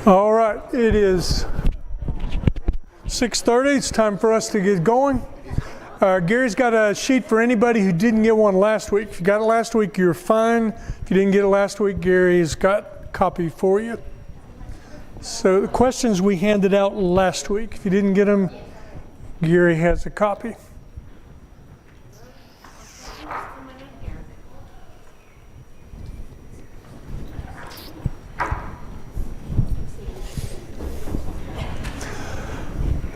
All right, it is 6:30. It's time for us to get going. Gary's got a sheet for anybody who didn't get one last week. If you got it last week, you're fine. If you didn't get it last week, Gary's got a copy for you. So the questions we handed out last week, if you didn't get them, Gary has a copy.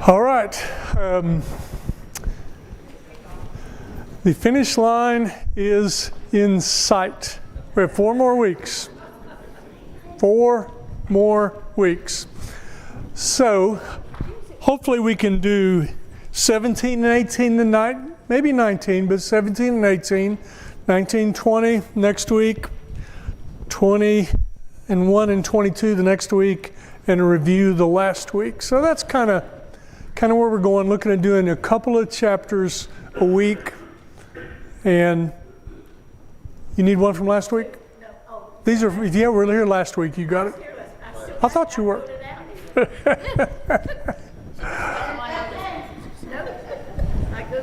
All right, the finish line is in sight. We have 4 more weeks. 4 more weeks. So hopefully we can do 17 and 18 tonight, maybe 19, but 17 and 18, 19, 20 next week, 20 and 1 and 22 the next week, and a review the last week. So that's kind of where we're going, looking at doing a couple of chapters a week. And you need one from last week? No. Oh. These are, if you were here last week, you got it? I thought you were.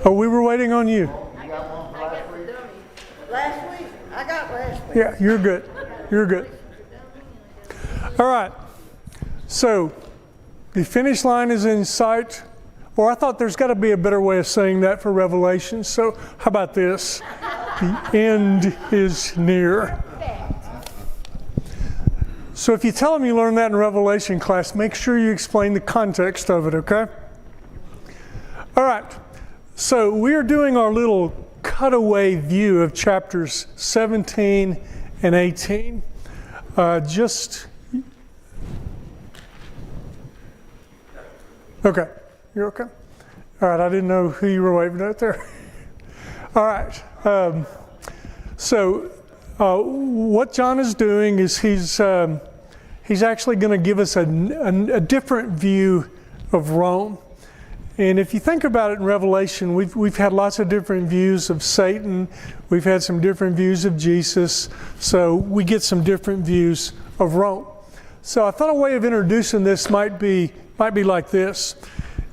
Oh, we were waiting on you. I got the dummy. Last week. I got last week. Yeah, you're good. You're good. All right. So the finish line is in sight. Or I thought there's got to be a better way of saying that for Revelation. So how about this? The end is near. So if you tell them you learned that in Revelation class, make sure you explain the context of it, okay? All right. So we are doing our little cutaway view of chapters 17 and 18. Okay. You're okay? All right, I didn't know who you were waving at there. All right. What John is doing is he's actually going to give us a different view of Rome. And if you think about it in Revelation, we've had lots of different views of Satan. We've had some different views of Jesus. So we get some different views of Rome. So I thought a way of introducing this might be like this.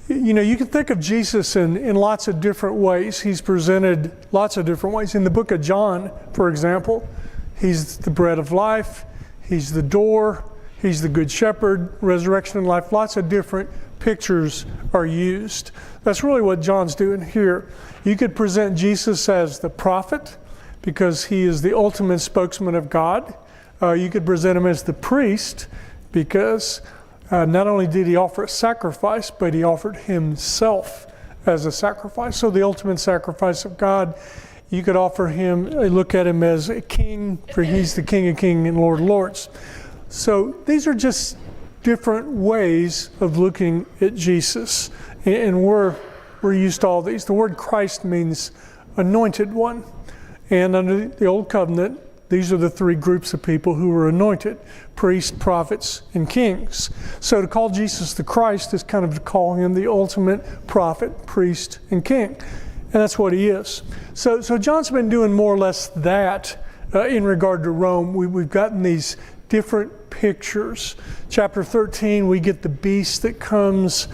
You know, you can think of Jesus in lots of different ways. He's presented lots of different ways. In the book of John, for example, he's the bread of life, he's the door, he's the good shepherd, resurrection and life. Lots of different pictures are used. That's really what John's doing here. You could present Jesus as the prophet because he is the ultimate spokesman of God. You could present him as the priest because not only did he offer a sacrifice, but he offered himself as a sacrifice. So the ultimate sacrifice of God. You could offer him, look at him as a king, for he's the King of Kings and Lord of Lords. So these are just different ways of looking at Jesus. And we're used to all these. The word Christ means anointed one. And under the Old Covenant, these are the 3 groups of people who were anointed: priests, prophets, and kings. So to call Jesus the Christ is kind of to call him the ultimate prophet, priest, and king. And that's what he is. So John's been doing more or less that in regard to Rome. We've gotten these different pictures. Chapter 13, we get the beast that comes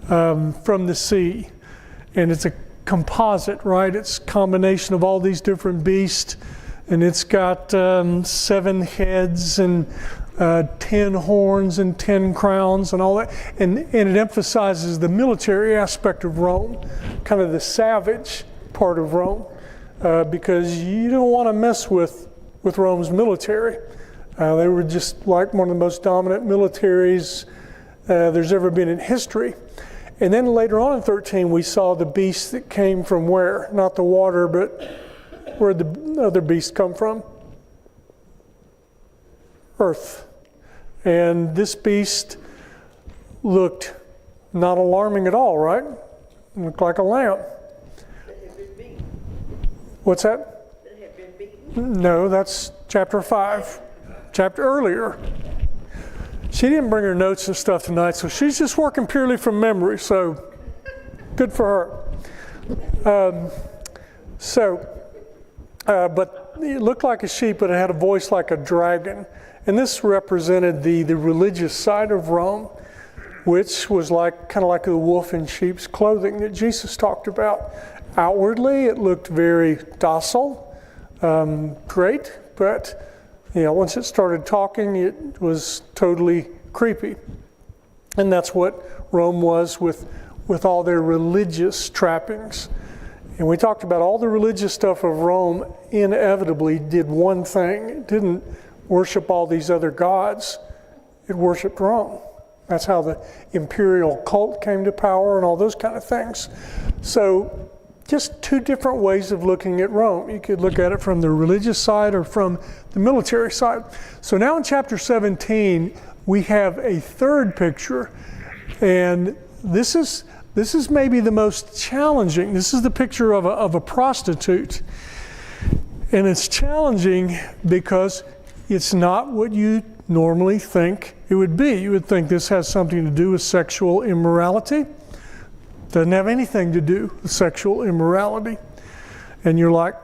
from the sea. And it's a composite, right? It's a combination of all these different beasts. And it's got 7 heads and 10 horns and 10 crowns and all that. And it emphasizes the military aspect of Rome, kind of the savage part of Rome, because you don't want to mess with Rome's military. They were just like one of the most dominant militaries there's ever been in history. And then later on in 13, we saw the beast that came from where? Not the water, but where did the other beast come from? Earth. And this beast looked not alarming at all, right? It looked like a lamb. What's that? No, that's chapter 5. Chapter earlier. She didn't bring her notes and stuff tonight, so she's just working purely from memory, so good for her. But it looked like a sheep, but it had a voice like a dragon. And this represented the religious side of Rome, which was kind of like the wolf in sheep's clothing that Jesus talked about. Outwardly, it looked very docile, great, but once it started talking, it was totally creepy. And that's what Rome was with all their religious trappings. And we talked about all the religious stuff of Rome inevitably did one thing. It didn't worship all these other gods. It worshiped Rome. That's how the imperial cult came to power and all those kind of things. So just 2 different ways of looking at Rome. You could look at it from the religious side or from the military side. So now in chapter 17, we have a third picture, and this is maybe the most challenging. This is the picture of a prostitute. And it's challenging because it's not what you normally think it would be. You would think this has something to do with sexual immorality. Doesn't have anything to do with sexual immorality. And you're like,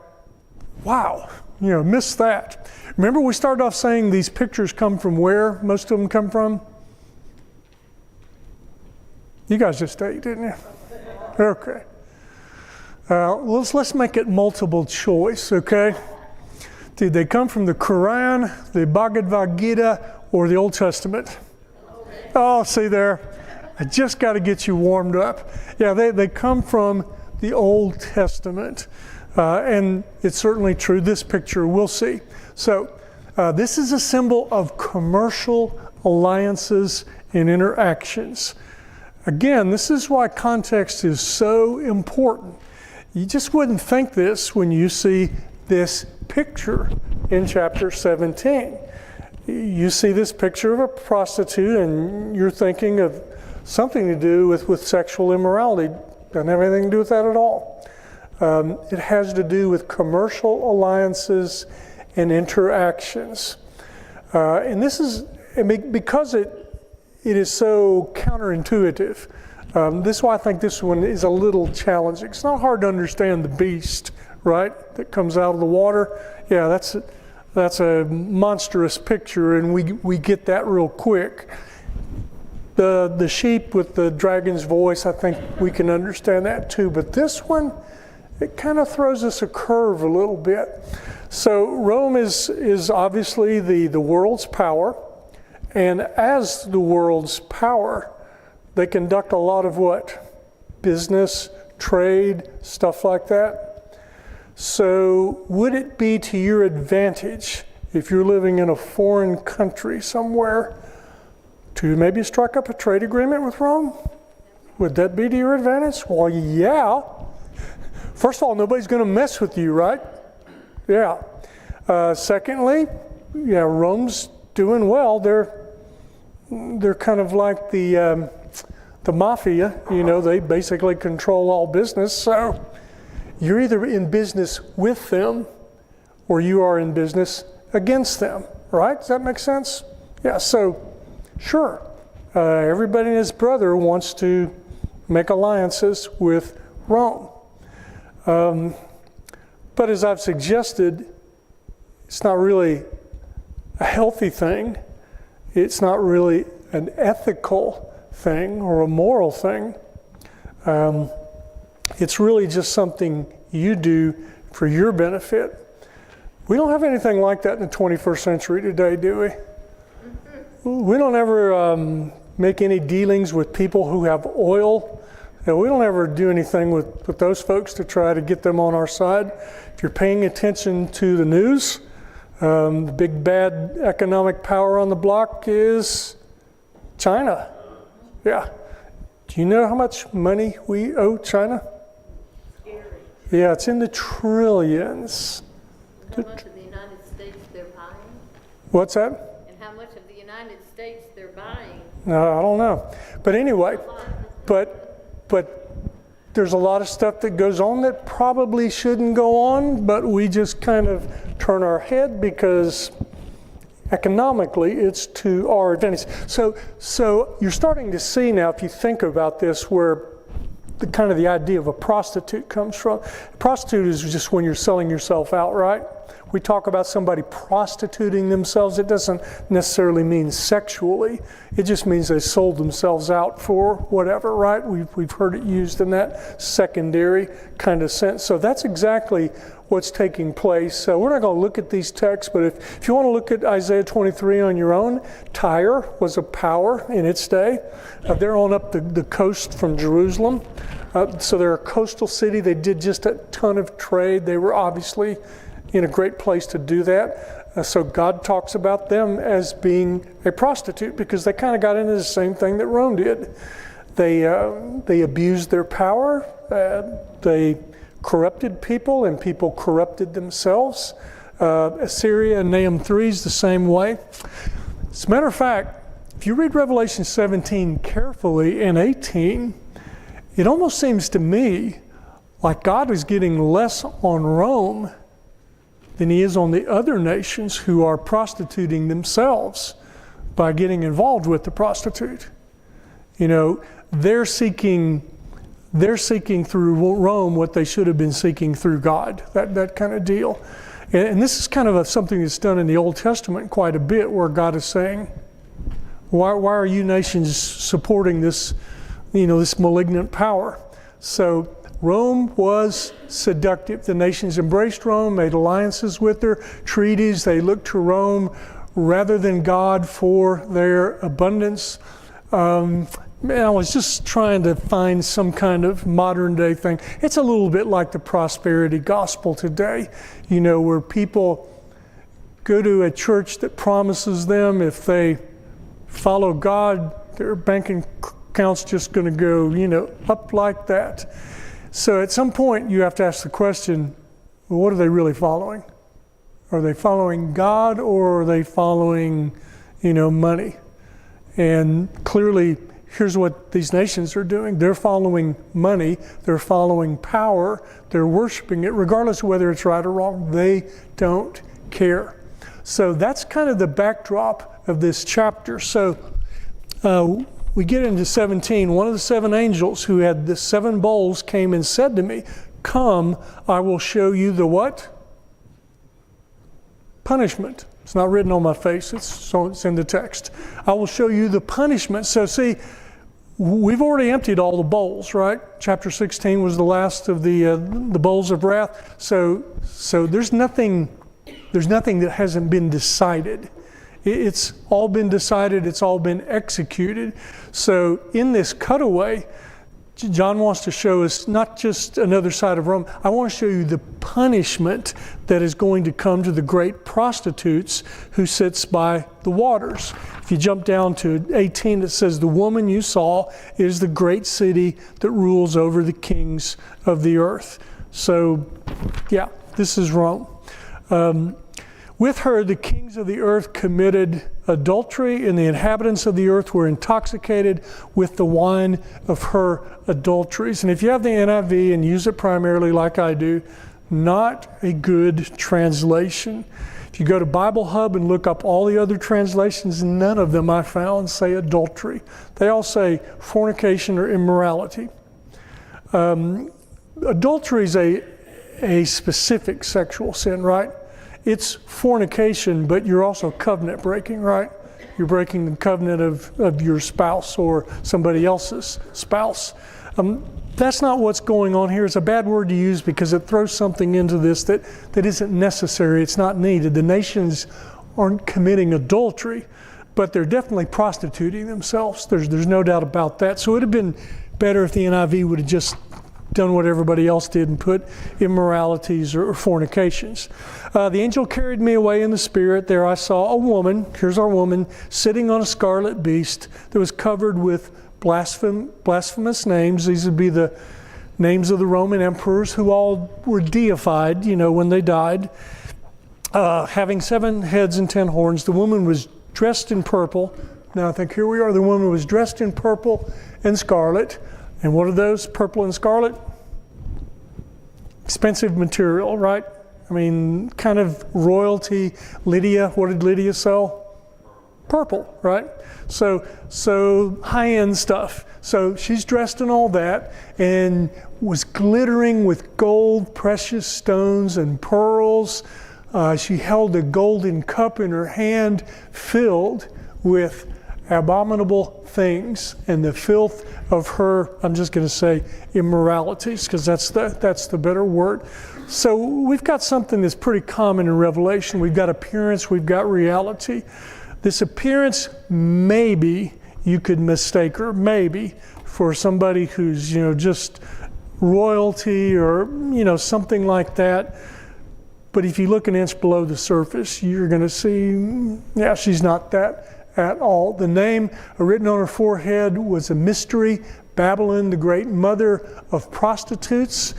wow, missed that. Remember we started off saying these pictures come from where most of them come from? You guys just ate, didn't you? Okay. Let's make it multiple choice, okay? Did they come from the Quran, the Bhagavad Gita, or the Old Testament? Oh, see there. I just got to get you warmed up. Yeah, they come from the Old Testament. And it's certainly true. This picture we'll see. So this is a symbol of commercial alliances and interactions. Again, this is why context is so important. You just wouldn't think this when you see this picture in chapter 17. You see this picture of a prostitute and you're thinking of something to do with sexual immorality. Doesn't have anything to do with that at all. It has to do with commercial alliances and interactions. And this is, because it is so counterintuitive, this is why I think this one is a little challenging. It's not hard to understand the beast, right, that comes out of the water. Yeah, that's a monstrous picture, and we get that real quick. The sheep with the dragon's voice, I think we can understand that too. But this one, it kind of throws us a curve a little bit. So Rome is obviously the world's power. And as the world's power, they conduct a lot of what? Business, trade, stuff like that. So would it be to your advantage if you're living in a foreign country somewhere to maybe strike up a trade agreement with Rome? Would that be to your advantage? Well, yeah. First of all, nobody's going to mess with you, right? Yeah. Secondly, Rome's doing well. They're kind of like the mafia. They basically control all business. So you're either in business with them or you are in business against them, right? Does that make sense? Yeah. So sure, everybody and his brother wants to make alliances with Rome. But as I've suggested, it's not really a healthy thing. It's not really an ethical thing or a moral thing. It's really just something you do for your benefit. We don't have anything like that in the 21st century today, do we? We don't ever make any dealings with people who have oil. We don't ever do anything with those folks to try to get them on our side. If you're paying attention to the news, the big bad economic power on the block is China. Yeah. Do you know how much money we owe China? Scary. Yeah, it's in the trillions. How much of the United States they're buying? What's that? And how much of the United States they're buying? No, I don't know. But anyway, but there's a lot of stuff that goes on that probably shouldn't go on, but we just kind of turn our head because economically it's to our advantage. So you're starting to see now, if you think about this, where the idea of a prostitute comes from. A prostitute is just when you're selling yourself out, right? We talk about somebody prostituting themselves. It doesn't necessarily mean sexually. It just means they sold themselves out for whatever, right? We've heard it used in that secondary kind of sense. So that's exactly what's taking place. So we're not going to look at these texts, but if you want to look at Isaiah 23 on your own, Tyre was a power in its day. They're on up the coast from Jerusalem. So they're a coastal city. They did just a ton of trade. They were obviously in a great place to do that. So God talks about them as being a prostitute because they kind of got into the same thing that Rome did. They abused their power. They corrupted people, and people corrupted themselves. Assyria and Nahum 3 is the same way. As a matter of fact, if you read Revelation 17 carefully and 18, it almost seems to me like God is getting less on Rome than he is on the other nations who are prostituting themselves by getting involved with the prostitute. You know, they're seeking through Rome what they should have been seeking through God, that kind of deal. And this is kind of something that's done in the Old Testament quite a bit, where God is saying, why are you nations supporting this, this malignant power? So Rome was seductive. The nations embraced Rome, made alliances with her, treaties. They looked to Rome rather than God for their abundance. I was just trying to find some kind of modern day thing. It's a little bit like the prosperity gospel today, where people go to a church that promises them if they follow God, their banking account's just going to go, up like that. So at some point you have to ask the question, well, what are they really following? Are they following God, or are they following, money? And clearly, here's what these nations are doing. They're following money. They're following power. They're worshiping it, regardless of whether it's right or wrong. They don't care. So that's kind of the backdrop of this chapter. So we get into 17. One of the seven angels who had the seven bowls came and said to me, "Come, I will show you the" what? Punishment. It's not written on my face, it's in the text. "I will show you the punishment." So see, we've already emptied all the bowls, right? Chapter 16 was the last of the bowls of wrath. So there's nothing that hasn't been decided. It's all been decided, it's all been executed. So in this cutaway, John wants to show us not just another side of Rome. I want to show you the punishment that is going to come to the great prostitutes who sits by the waters. If you jump down to 18, it says, "The woman you saw is the great city that rules over the kings of the earth." So, yeah, this is Rome. With her, the kings of the earth committed adultery, and the inhabitants of the earth were intoxicated with the wine of her adulteries. And if you have the NIV and use it primarily like I do, not a good translation. If you go to Bible Hub and look up all the other translations, none of them I found say adultery. They all say fornication or immorality. Adultery is a specific sexual sin, right? it's fornication, but you're also covenant breaking, right? You're breaking the covenant of your spouse or somebody else's spouse. That's not what's going on here. It's a bad word to use because it throws something into this that isn't necessary. It's not needed. The nations aren't committing adultery, but they're definitely prostituting themselves. There's no doubt about that. So it would have been better if the NIV would have just done what everybody else did and put immoralities or fornications. The angel carried me away in the spirit. There I saw a woman, here's our woman, sitting on a scarlet beast that was covered with blasphemous names. These would be the names of the Roman emperors who all were deified, when they died. Having 7 heads and 10 horns, the woman was dressed in purple. Now I think here we are, the woman was dressed in purple and scarlet. And what are those, purple and scarlet? Expensive material, right? I mean, kind of royalty. Lydia, what did Lydia sell? Purple, right? So high-end stuff. So she's dressed in all that and was glittering with gold, precious stones, and pearls. She held a golden cup in her hand filled with abominable things and the filth of her, I'm just going to say immoralities, because that's the better word. So we've got something that's pretty common in Revelation. We've got appearance, we've got reality. This appearance, maybe you could mistake her, maybe, for somebody who's, just royalty or, something like that. But if you look an inch below the surface, you're going to see, she's not that at all. The name written on her forehead was a mystery, Babylon, the great mother of prostitutes.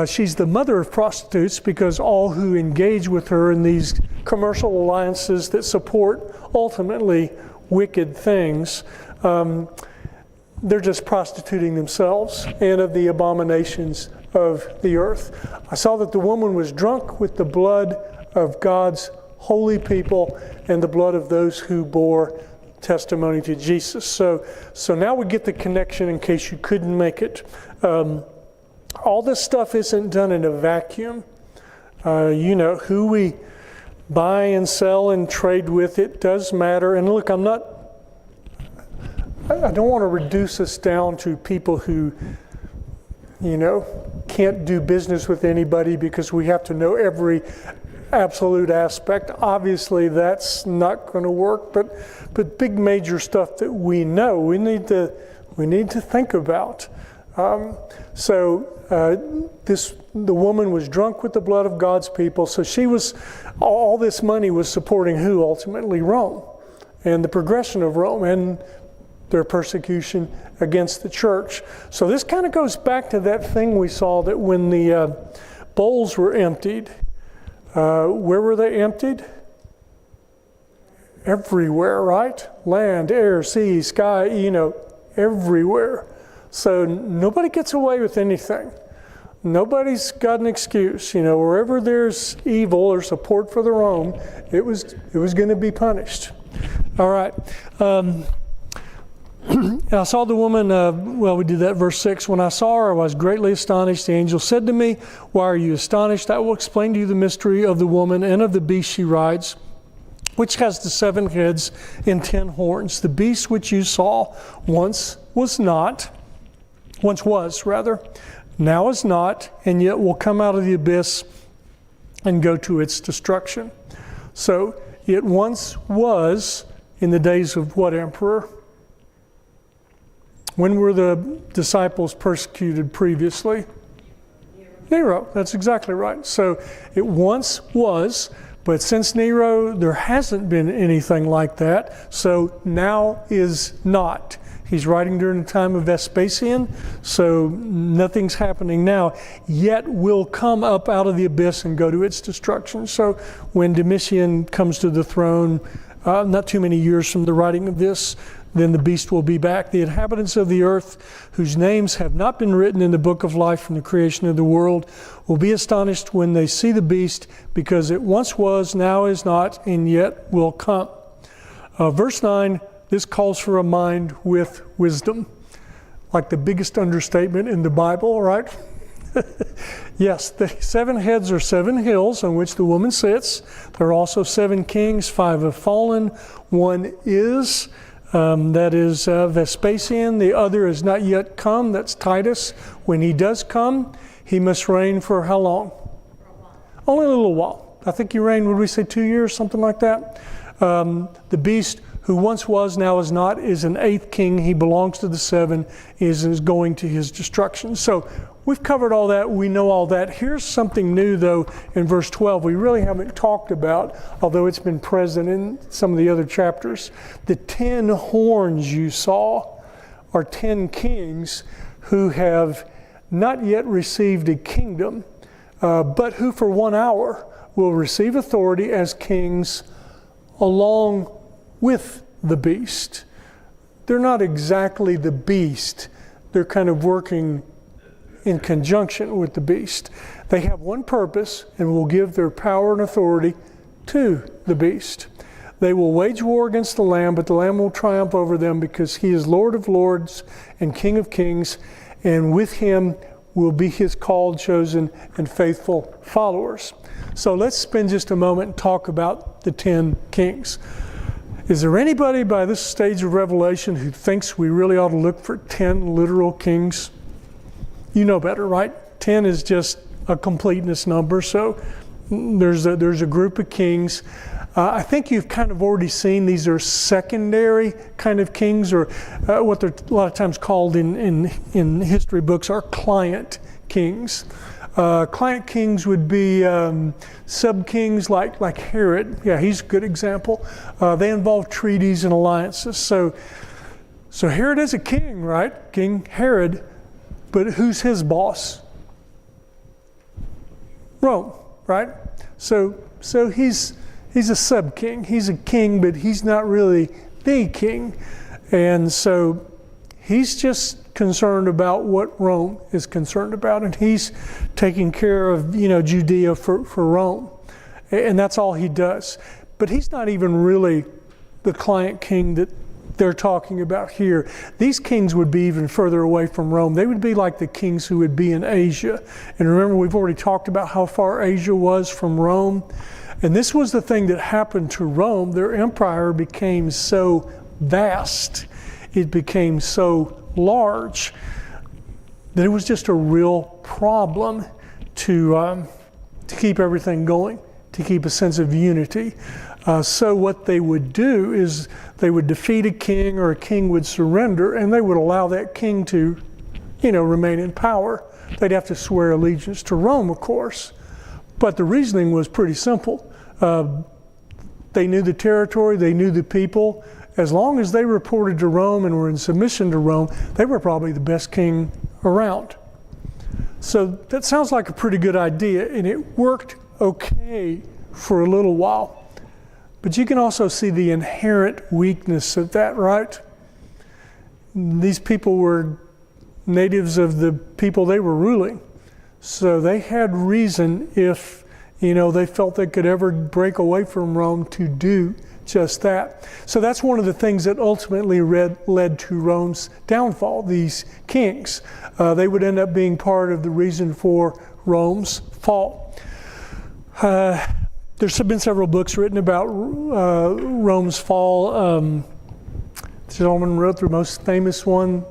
She's the mother of prostitutes because all who engage with her in these commercial alliances that support ultimately wicked things, they're just prostituting themselves and of the abominations of the earth. I saw that the woman was drunk with the blood of God's holy people and the blood of those who bore testimony to Jesus. So now we get the connection in case you couldn't make it. All this stuff isn't done in a vacuum. Who we buy and sell and trade with, it does matter. And look, I don't want to reduce us down to people who, can't do business with anybody because we have to know every absolute aspect. Obviously, that's not going to work, but big major stuff that we know, we need to think about. The woman was drunk with the blood of God's people. So all this money was supporting who? Ultimately, Rome, and the progression of Rome and their persecution against the church. So this kind of goes back to that thing we saw that when the bowls were emptied, where were they emptied? Everywhere, right? Land, air, sea, sky, everywhere. So nobody gets away with anything. Nobody's got an excuse. Wherever there's evil or support for the Rome, it was going to be punished. All right. And I saw the woman, we did that verse 6. When I saw her, I was greatly astonished. The angel said to me, why are you astonished? I will explain to you the mystery of the woman and of the beast she rides, which has the 7 heads and 10 horns. The beast which you saw once was, now is not, and yet will come out of the abyss and go to its destruction. So it once was in the days of what emperor? When were the disciples persecuted previously? Nero, that's exactly right. So it once was, but since Nero, there hasn't been anything like that. So now is not. He's writing during the time of Vespasian, so nothing's happening now, yet will come up out of the abyss and go to its destruction. So when Domitian comes to the throne, not too many years from the writing of this, then the beast will be back. The inhabitants of the earth, whose names have not been written in the book of life from the creation of the world, will be astonished when they see the beast, because it once was, now is not, and yet will come. Verse 9, this calls for a mind with wisdom. Like the biggest understatement in the Bible, right? Yes, the 7 heads are 7 hills on which the woman sits. There are also 7 kings, 5 have fallen. One is, that is Vespasian. The other is not yet come, that's Titus. When he does come, he must reign for how long? Only a little while. I think he reigned, would we say 2 years, something like that? The beast who once was, now is not, is an 8th king. He belongs to the 7, is going to his destruction. So we've covered all that. We know all that. Here's something new, though, in verse 12 we really haven't talked about, although it's been present in some of the other chapters. The 10 horns you saw are 10 kings who have not yet received a kingdom, but who for 1 hour will receive authority as kings along with the beast. They're not exactly the beast. They're kind of working in conjunction with the beast. They have one purpose and will give their power and authority to the beast. They will wage war against the Lamb, but the Lamb will triumph over them because he is Lord of lords and King of kings, and with him will be his called, chosen, and faithful followers. So let's spend just a moment and talk about the 10 kings. Is there anybody by this stage of Revelation who thinks we really ought to look for 10 literal kings? You know better, right? 10 is just a completeness number. So there's a group of kings. I think you've kind of already seen these are secondary kind of kings, or what they're a lot of times called in history books are client kings. Client kings would be sub-kings like Herod. Yeah, he's a good example. They involve treaties and alliances. So Herod is a king, right? King Herod. But who's his boss? Rome, right? So he's a sub-king. He's a king, but he's not really the king. And so he's just concerned about what Rome is concerned about, and he's taking care of, Judea for Rome. And that's all he does. But he's not even really the client king that they're talking about here. These kings would be even further away from Rome. They would be like the kings who would be in Asia. And remember, we've already talked about how far Asia was from Rome. And this was the thing that happened to Rome. Their empire became so vast, it became so large, that it was just a real problem to keep everything going, to keep a sense of unity. So what they would do is they would defeat a king, or a king would surrender, and they would allow that king to, remain in power. They'd have to swear allegiance to Rome, of course. But the reasoning was pretty simple. They knew the territory, they knew the people. As long as they reported to Rome and were in submission to Rome, they were probably the best king around. So that sounds like a pretty good idea, and it worked okay for a little while. But you can also see the inherent weakness of that, right? These people were natives of the people they were ruling. So they had reason, if they felt they could ever break away from Rome, to do just that. So that's one of the things that ultimately led to Rome's downfall, these kings. They would end up being part of the reason for Rome's fall. There's been several books written about Rome's fall. The gentleman wrote the most famous one,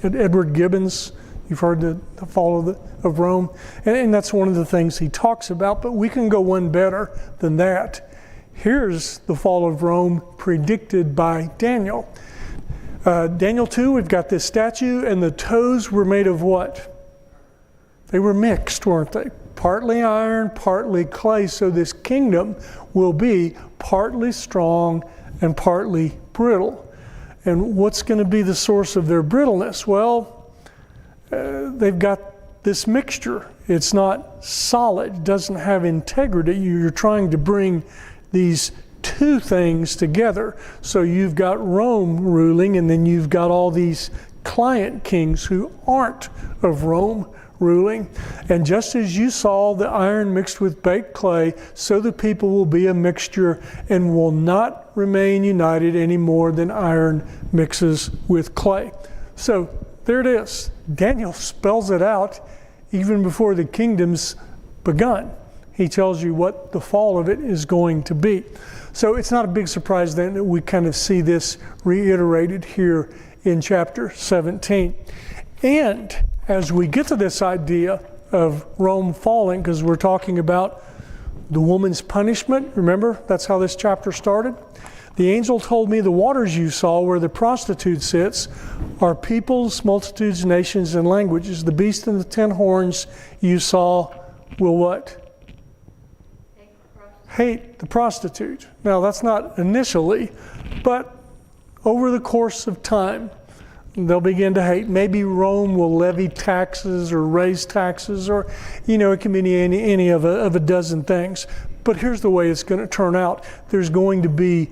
Edward Gibbons. You've heard the fall of Rome. And that's one of the things he talks about, but we can go one better than that. Here's the fall of Rome predicted by Daniel. Daniel 2, we've got this statue, and the toes were made of what? They were mixed, weren't they? Partly iron, partly clay. So this kingdom will be partly strong and partly brittle. And what's going to be the source of their brittleness? Well, they've got this mixture. It's not solid, it doesn't have integrity. You're trying to bring these two things together. So you've got Rome ruling, and then you've got all these client kings who aren't of Rome ruling. And just as you saw the iron mixed with baked clay, so the people will be a mixture and will not remain united any more than iron mixes with clay. So there it is. Daniel spells it out even before the kingdom's begun. He tells you what the fall of it is going to be. So it's not a big surprise then that we kind of see this reiterated here in chapter 17. And as we get to this idea of Rome falling, because we're talking about the woman's punishment, remember, that's how this chapter started. The angel told me the waters you saw where the prostitute sits are peoples, multitudes, nations, and languages. The beast and the 10 horns you saw will what? Hate the prostitute. Now that's not initially, but over the course of time, they'll begin to hate. Maybe Rome will levy taxes or raise taxes, or, it can be any of a dozen things. But here's the way it's going to turn out. There's going to be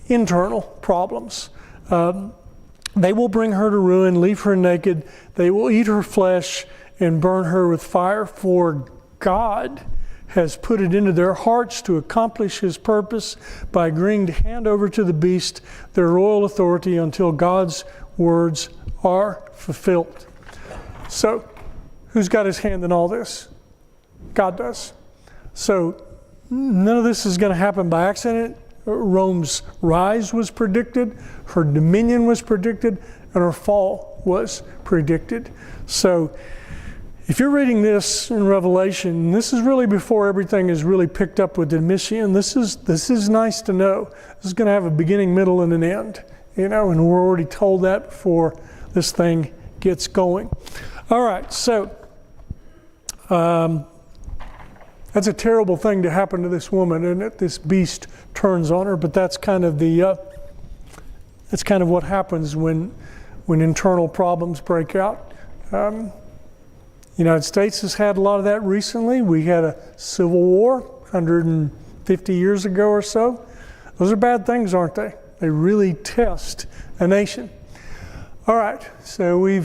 internal problems. They will bring her to ruin, leave her naked. They will eat her flesh and burn her with fire. For God has put it into their hearts to accomplish his purpose by agreeing to hand over to the beast their royal authority until God's words are fulfilled. So, who's got his hand in all this? God does. So, none of this is going to happen by accident. Rome's rise was predicted, her dominion was predicted, and her fall was predicted. So, if you're reading this in Revelation, this is really before everything is really picked up with Domitian. This is nice to know. This is going to have a beginning, middle, and an end. And we're already told that before this thing gets going. All right, so that's a terrible thing to happen to this woman, and that this beast turns on her. But that's kind of what happens when internal problems break out. The United States has had a lot of that recently. We had a civil war 150 years ago or so. Those are bad things, aren't they? They really test a nation. All right, so I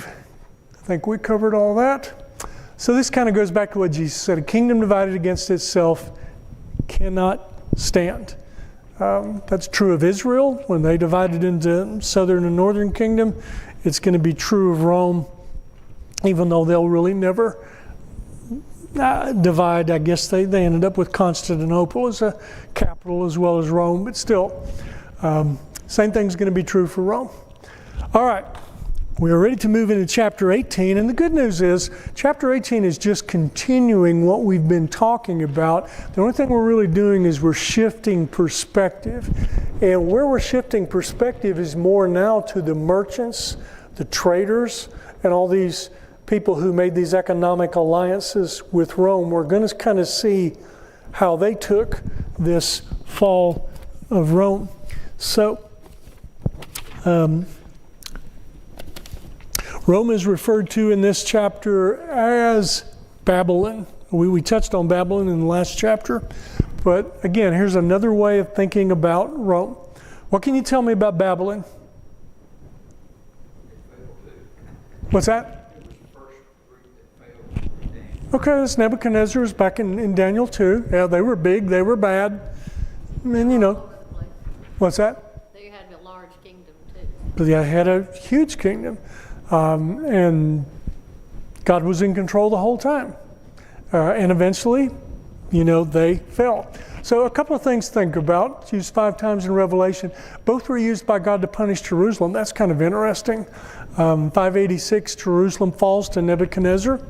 think we covered all that. So this kind of goes back to what Jesus said. A kingdom divided against itself cannot stand. That's true of Israel when they divided into southern and northern kingdom. It's going to be true of Rome, even though they'll really never divide. I guess they ended up with Constantinople as a capital as well as Rome, but still, same thing's going to be true for Rome. All right, we are ready to move into chapter 18, and the good news is chapter 18 is just continuing what we've been talking about. The only thing we're really doing is we're shifting perspective, and where we're shifting perspective is more now to the merchants, the traders, and all these people who made these economic alliances with Rome. We're going to kind of see how they took this fall of Rome. So, Rome is referred to in this chapter as Babylon. We touched on Babylon in the last chapter, but again, here's another way of thinking about Rome. What can you tell me about Babylon? What's that? Okay, this Nebuchadnezzar is back in Daniel 2. Yeah, they were big, they were bad. And what's that? They had a large kingdom too. They had a huge kingdom. And God was in control the whole time. And eventually, they fell. So a couple of things to think about. It's used 5 times in Revelation. Both were used by God to punish Jerusalem. That's kind of interesting. 586, Jerusalem falls to Nebuchadnezzar.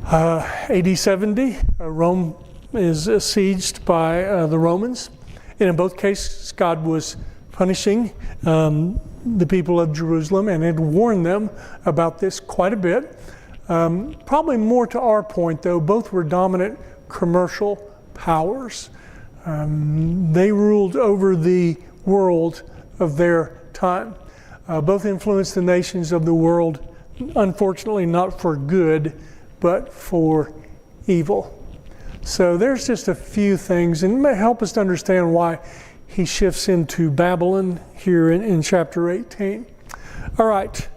AD 70, Rome is besieged by the Romans. And in both cases, God was punishing the people of Jerusalem and had warned them about this quite a bit. Probably more to our point, though, both were dominant commercial powers. They ruled over the world of their time. Both influenced the nations of the world, unfortunately not for good, but for evil. So there's just a few things, and it may help us to understand why he shifts into Babylon here in chapter 18. All right,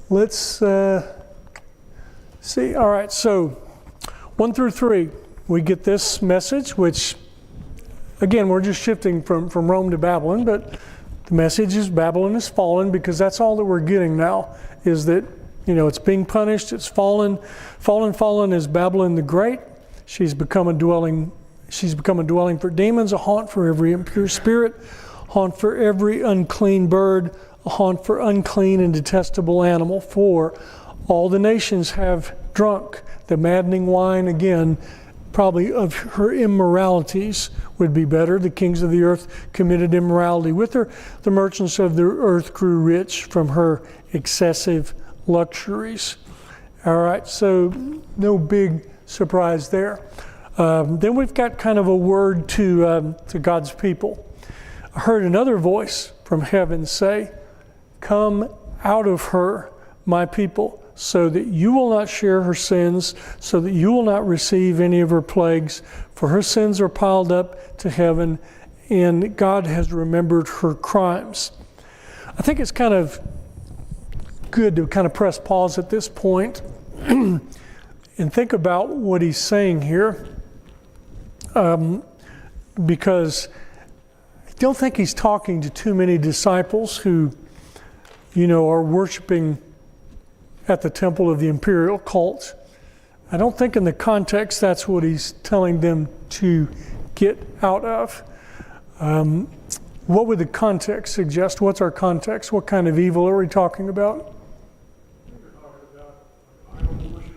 let's see. All right, so 1 through 3, we get this message, which, again, we're just shifting from Rome to Babylon, but the message is Babylon has fallen, because that's all that we're getting now, is that It's being punished. It's fallen. Fallen is Babylon the Great. She's become a dwelling for demons, a haunt for every impure spirit, haunt for every unclean bird, a haunt for unclean and detestable animal. For all the nations have drunk the maddening wine, again, probably of her immoralities would be better. The kings of the earth committed immorality with her. The merchants of the earth grew rich from her excessive luxuries. All right, so no big surprise there. Then we've got kind of a word to God's people. I heard another voice from heaven say, "Come out of her, my people, so that you will not share her sins, so that you will not receive any of her plagues, for her sins are piled up to heaven, and God has remembered her crimes." I think it's kind of good to kind of press pause at this point and think about what he's saying here, because I don't think he's talking to too many disciples who, are worshiping at the temple of the imperial cult. I don't think in the context that's what he's telling them to get out of. What would the context suggest? What's our context? What kind of evil are we talking about? We're talking about idol worship,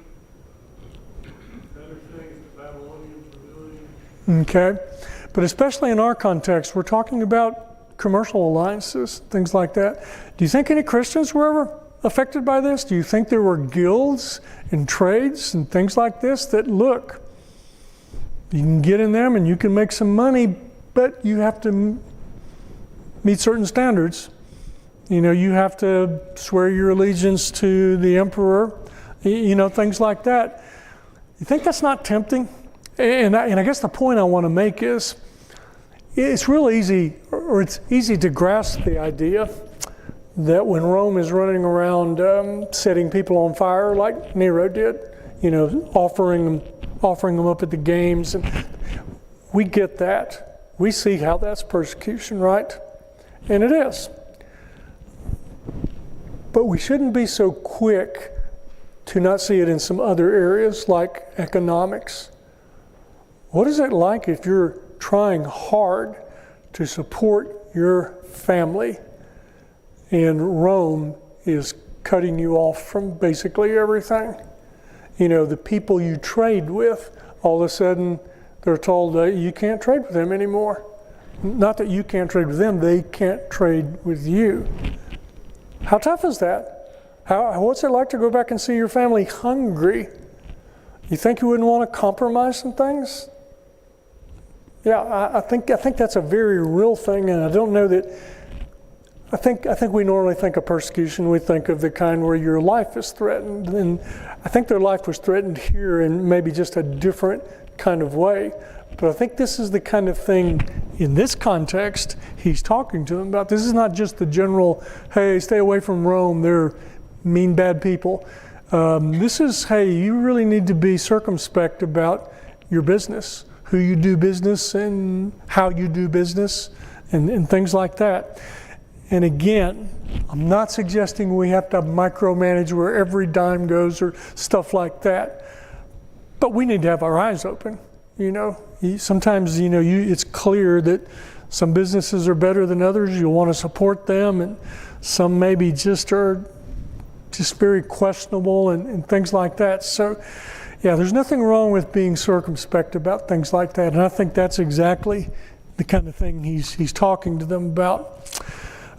better things the Babylonians were doing. Okay. But especially in our context, we're talking about commercial alliances, things like that. Do you think any Christians were ever affected by this? Do you think there were guilds and trades and things like this that, look, you can get in them and you can make some money, but you have to meet certain standards. You have to swear your allegiance to the emperor, things like that. You think that's not tempting? And I guess the point I want to make is, it's real easy, or it's easy to grasp the idea that when Rome is running around setting people on fire like Nero did, offering them up at the games, and we get that. We see how that's persecution, right? And it is. But we shouldn't be so quick to not see it in some other areas like economics. What is it like if you're trying hard to support your family and Rome is cutting you off from basically everything? The people you trade with, all of a sudden they're told that you can't trade with them anymore. Not that you can't trade with them, they can't trade with you. How tough is that? What's it like to go back and see your family hungry? You think you wouldn't want to compromise some things? Yeah, I think that's a very real thing, and I don't know that. I think we normally think of persecution. We think of the kind where your life is threatened, and I think their life was threatened here in maybe just a different kind of way. But I think this is the kind of thing in this context he's talking to them about. This is not just the general, hey, stay away from Rome, they're mean, bad people. This is, hey, you really need to be circumspect about your business, who you do business and how you do business and things like that. And again, I'm not suggesting we have to micromanage where every dime goes or stuff like that. But we need to have our eyes open. Sometimes, it's clear that some businesses are better than others. You'll want to support them, and some maybe are very questionable and things like that. So, yeah, there's nothing wrong with being circumspect about things like that. And I think that's exactly the kind of thing he's talking to them about.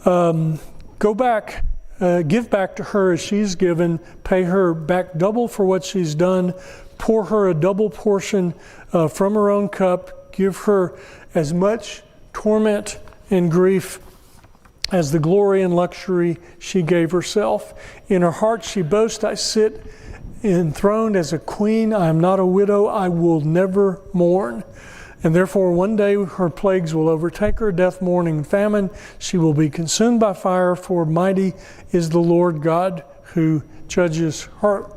Go back, give back to her as she's given, pay her back double for what she's done, pour her a double portion from her own cup, give her as much torment and grief as the glory and luxury she gave herself. In her heart she boasts, I sit enthroned as a queen, I am not a widow, I will never mourn. And therefore one day her plagues will overtake her, death, mourning, and famine. She will be consumed by fire, for mighty is the Lord God who judges her.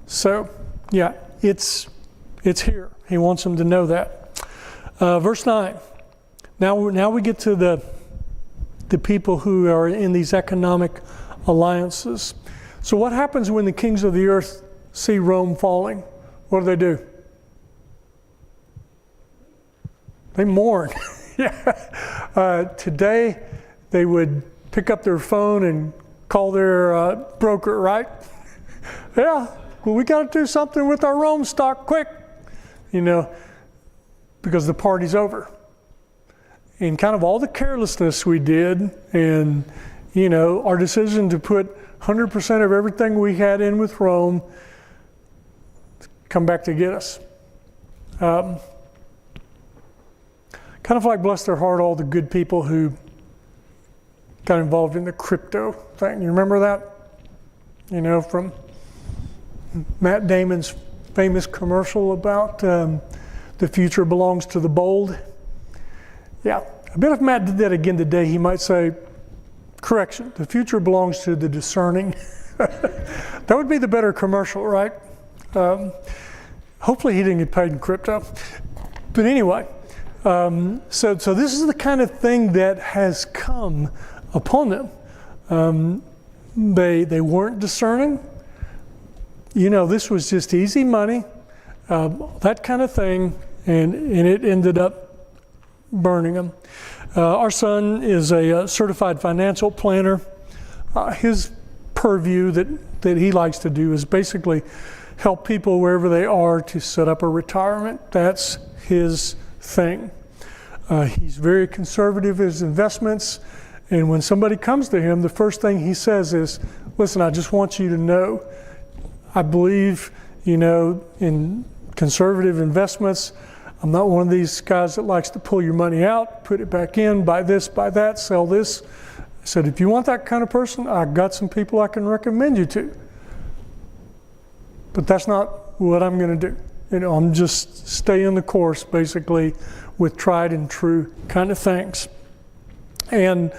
So, yeah, it's here. He wants them to know that. Verse 9. Now we get to the people who are in these economic alliances. So what happens when the kings of the earth see Rome falling? What do? They mourn. Today, they would pick up their phone and call their broker, right? Yeah, well, we got to do something with our Rome stock quick, because the party's over. And kind of all the carelessness we did and, our decision to put 100% of everything we had in with Rome come back to get us. Kind of like, bless their heart, all the good people who got involved in the crypto thing. You remember that? From Matt Damon's famous commercial about the future belongs to the bold. Yeah, I bet if Matt did that again today, he might say, correction, the future belongs to the discerning. That would be the better commercial, right? Hopefully he didn't get paid in crypto. But anyway, so this is the kind of thing that has come upon them. They weren't discerning. This was just easy money, that kind of thing, and it ended up burning them. Our son is a certified financial planner. His purview that he likes to do is basically help people wherever they are to set up a retirement. That's his thing. He's very conservative in his investments, and when somebody comes to him, the first thing he says is, listen, I just want you to know, I believe, in conservative investments. I'm not one of these guys that likes to pull your money out, put it back in, buy this, buy that, sell this. I said, if you want that kind of person, I've got some people I can recommend you to. But that's not what I'm going to do. I'm just staying the course, basically, with tried and true kind of things. And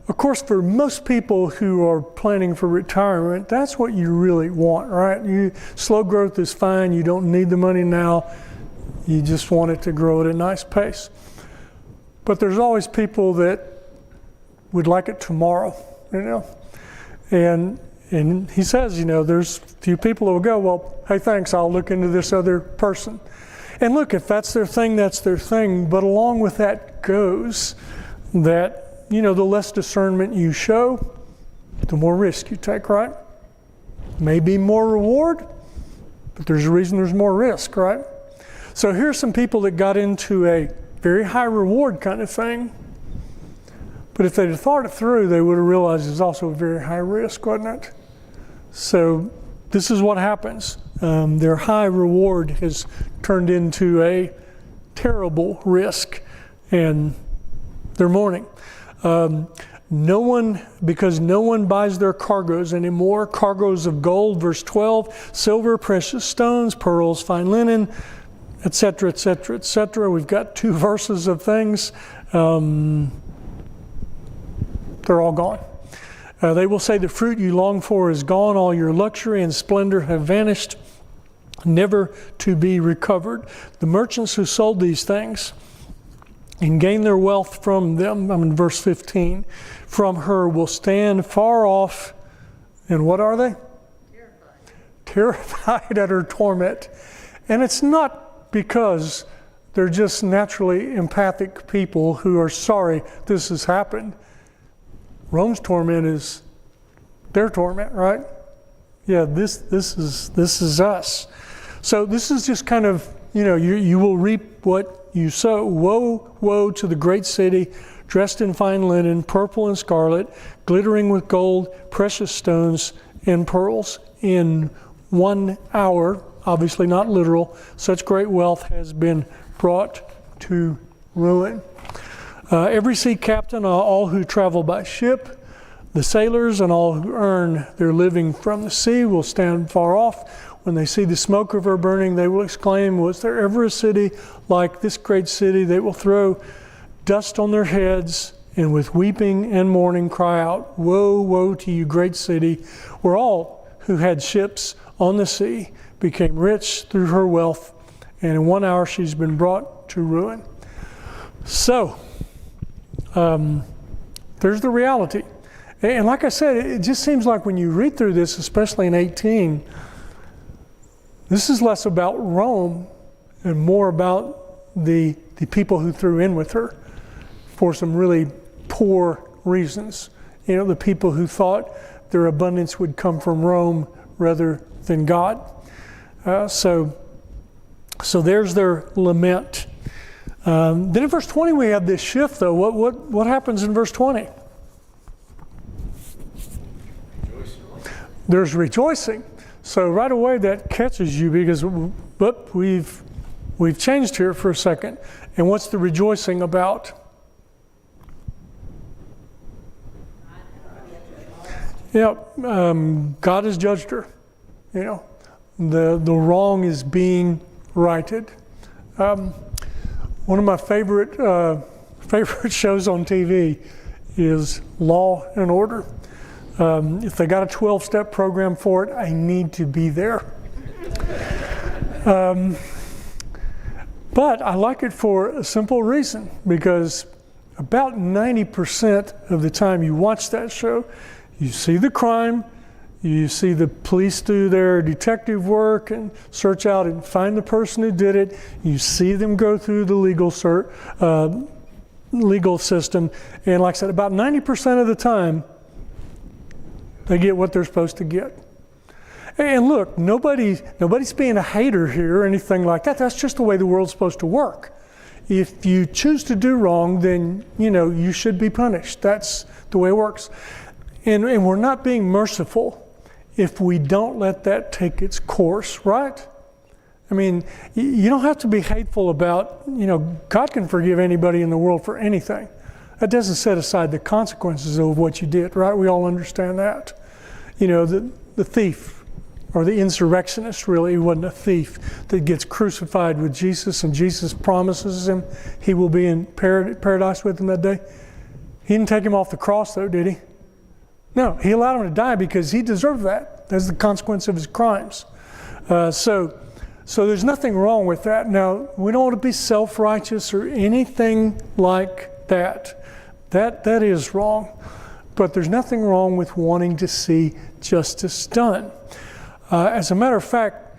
of course, for most people who are planning for retirement, that's what you really want, right? Slow growth is fine. You don't need the money now. You just want it to grow at a nice pace. But there's always people that would like it tomorrow, And he says, there's a few people who will go, well, hey, thanks, I'll look into this other person. And look, if that's their thing, that's their thing. But along with that goes that, the less discernment you show, the more risk you take, right? Maybe more reward, but there's a reason there's more risk, right? So here's some people that got into a very high reward kind of thing. But if they'd have thought it through, they would have realized it's also a very high risk, wasn't it? So this is what happens. Their high reward has turned into a terrible risk, and they're mourning. Because no one buys their cargoes anymore. Cargoes of gold, verse 12, silver, precious stones, pearls, fine linen, etc., etc., etc. We've got 2 verses of things. They're all gone. They will say the fruit you long for is gone. All your luxury and splendor have vanished, never to be recovered. The merchants who sold these things and gained their wealth from them, I'm in verse 15, from her will stand far off. And what are they? Terrified at her torment. And it's not because they're just naturally empathic people who are sorry this has happened. Rome's torment is their torment, right? Yeah, this is us. So this is just kind of, you will reap what you sow. Woe, woe to the great city, dressed in fine linen, purple and scarlet, glittering with gold, precious stones, and pearls. In 1 hour, obviously not literal, such great wealth has been brought to ruin. Every sea captain, all who travel by ship, the sailors and all who earn their living from the sea will stand far off. When they see the smoke of her burning, they will exclaim, was there ever a city like this great city? They will throw dust on their heads and with weeping and mourning cry out, woe, woe to you, great city, where all who had ships on the sea became rich through her wealth, and in 1 hour she's been brought to ruin. So, there's the reality. And like I said, it just seems like when you read through this, especially in 18, this is less about Rome and more about the people who threw in with her for some really poor reasons. You know, the people who thought their abundance would come from Rome rather than God. So there's their lament. Then in verse 20 we have this shift, though. What happens in verse 20? There's rejoicing. So right away that catches you because we've changed here for a second. And what's the rejoicing about? Yeah, God has judged her. You know, the wrong is being righted. One of my favorite shows on TV is Law and Order. If they got a 12-step program for it, I need to be there. But I like it for a simple reason, because about 90% of the time you watch that show, you see the crime, you see the police do their detective work and search out and find the person who did it. You see them go through the legal system. And like I said, about 90% of the time, they get what they're supposed to get. And look, nobody's being a hater here or anything like that. That's just the way the world's supposed to work. If you choose to do wrong, then, you should be punished. That's the way it works. And we're not being merciful if we don't let that take its course, right? I mean, you don't have to be hateful about, God can forgive anybody in the world for anything. That doesn't set aside the consequences of what you did, right? We all understand that. The thief, or the insurrectionist, really, he wasn't a thief, that gets crucified with Jesus, and Jesus promises him he will be in paradise with him that day. He didn't take him off the cross, though, did he? No, he allowed him to die because he deserved that. That's the consequence of his crimes. So there's nothing wrong with that. Now, we don't want to be self-righteous or anything like that. That is wrong. But there's nothing wrong with wanting to see justice done. As a matter of fact,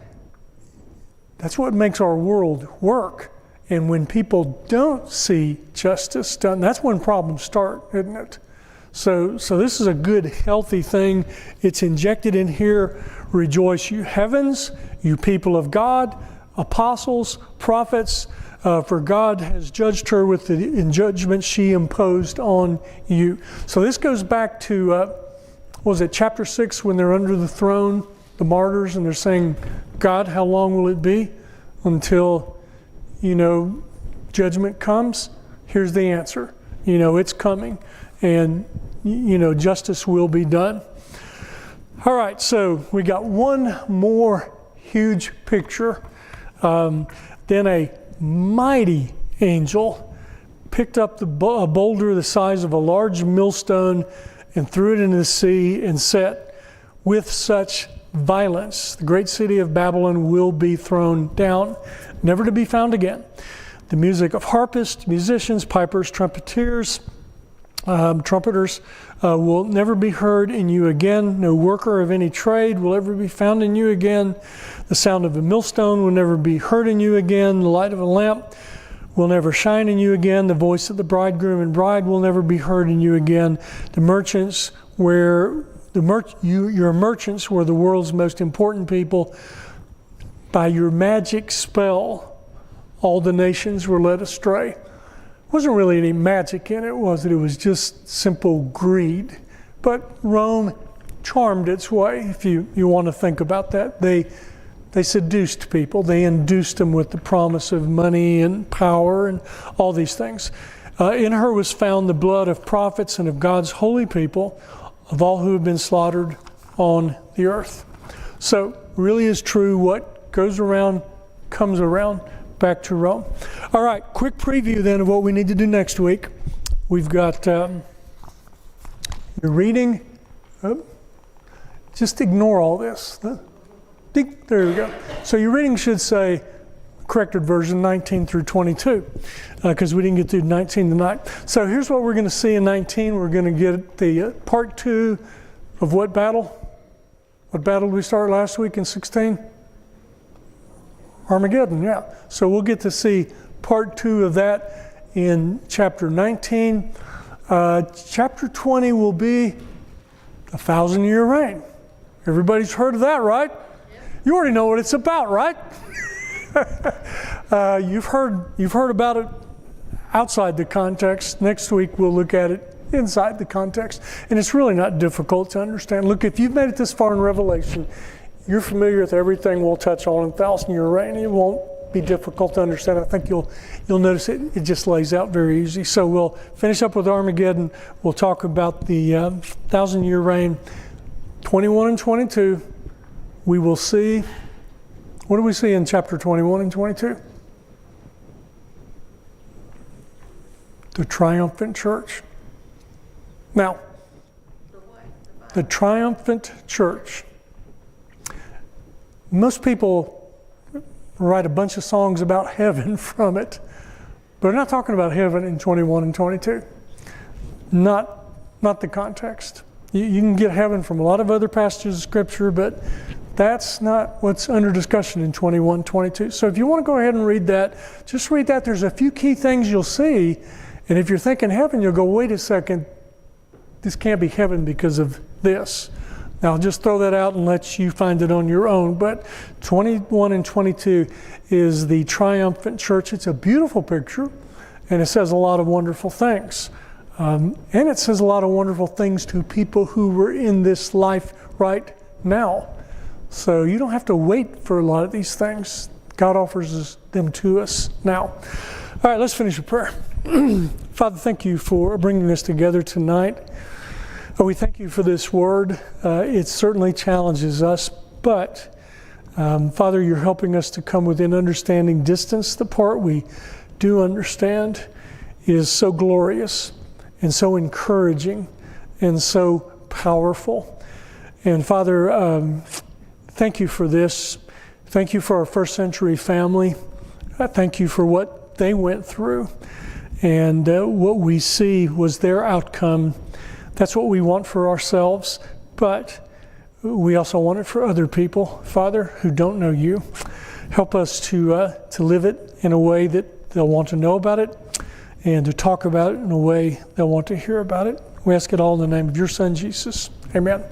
that's what makes our world work. And when people don't see justice done, that's when problems start, isn't it? So this is a good, healthy thing. It's injected in here. Rejoice, you heavens, you people of God, apostles, prophets, for God has judged her with the judgment she imposed on you. So this goes back to, chapter 6, when they're under the throne, the martyrs, and they're saying, God, how long will it be until, judgment comes? Here's the answer. It's coming. And, justice will be done. All right, so we got one more huge picture. Then a mighty angel picked up a boulder the size of a large millstone and threw it into the sea and said, with such violence, the great city of Babylon will be thrown down, never to be found again. The music of harpists, musicians, pipers, trumpeters will never be heard in you again. No worker of any trade will ever be found in you again. The sound of a millstone will never be heard in you again. The light of a lamp will never shine in you again. The voice of the bridegroom and bride will never be heard in you again. Your merchants were the world's most important people. By your magic spell, all the nations were led astray. Wasn't really any magic in it, was it? It was just simple greed. But Rome charmed its way, if you want to think about that. They seduced people. They induced them with the promise of money and power and all these things. In her was found the blood of prophets and of God's holy people, of all who have been slaughtered on the earth. So really is true, what goes around comes around. Back to Rome. All right, quick preview then of what we need to do next week. We've got your reading. Just ignore all this. There we go. So your reading should say, corrected version, 19 through 22, because we didn't get through 19 tonight. So here's what we're going to see in 19. We're going to get the part 2 of what battle? What battle did we start last week in 16? Armageddon, yeah. So we'll get to see part 2 of that in chapter 19. Chapter 20 will be 1,000-year reign. Everybody's heard of that, right? You already know what it's about, right? You've heard about it outside the context. Next week we'll look at it inside the context. And it's really not difficult to understand. Look, if you've made it this far in Revelation, you're familiar with everything we'll touch on in 1,000-year reign. It won't be difficult to understand. I think you'll notice it just lays out very easy. So we'll finish up with Armageddon. We'll talk about the 1,000-year reign. 21 and 22, we will see. What do we see in chapter 21 and 22? The triumphant church. Now, the triumphant church. Most people write a bunch of songs about heaven from it, but they're not talking about heaven in 21 and 22. Not the context. You can get heaven from a lot of other passages of Scripture, but that's not what's under discussion in 21, 22. So if you want to go ahead and read that, just read that. There's a few key things you'll see, and if you're thinking heaven, you'll go, wait a second, this can't be heaven because of this. Now, I'll just throw that out and let you find it on your own. But 21 and 22 is the triumphant church. It's a beautiful picture, and it says a lot of wonderful things. And it says a lot of wonderful things to people who were in this life right now. So you don't have to wait for a lot of these things. God offers them to us now. All right, let's finish with prayer. Father, thank you for bringing us together tonight. We thank you for this word. It certainly challenges us, but Father, you're helping us to come within understanding. Distance, the part we do understand, is so glorious and so encouraging and so powerful. And Father, thank you for this. Thank you for our first century family. Thank you for what they went through. And what we see was their outcome. That's what we want for ourselves, but we also want it for other people, Father, who don't know you. Help us to live it in a way that they'll want to know about it, and to talk about it in a way they'll want to hear about it. We ask it all in the name of your Son, Jesus. Amen.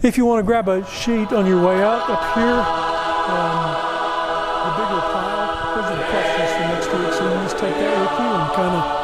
If you want to grab a sheet on your way out, up here, the bigger pile, those are the questions for next week, so you just take that with you and kind of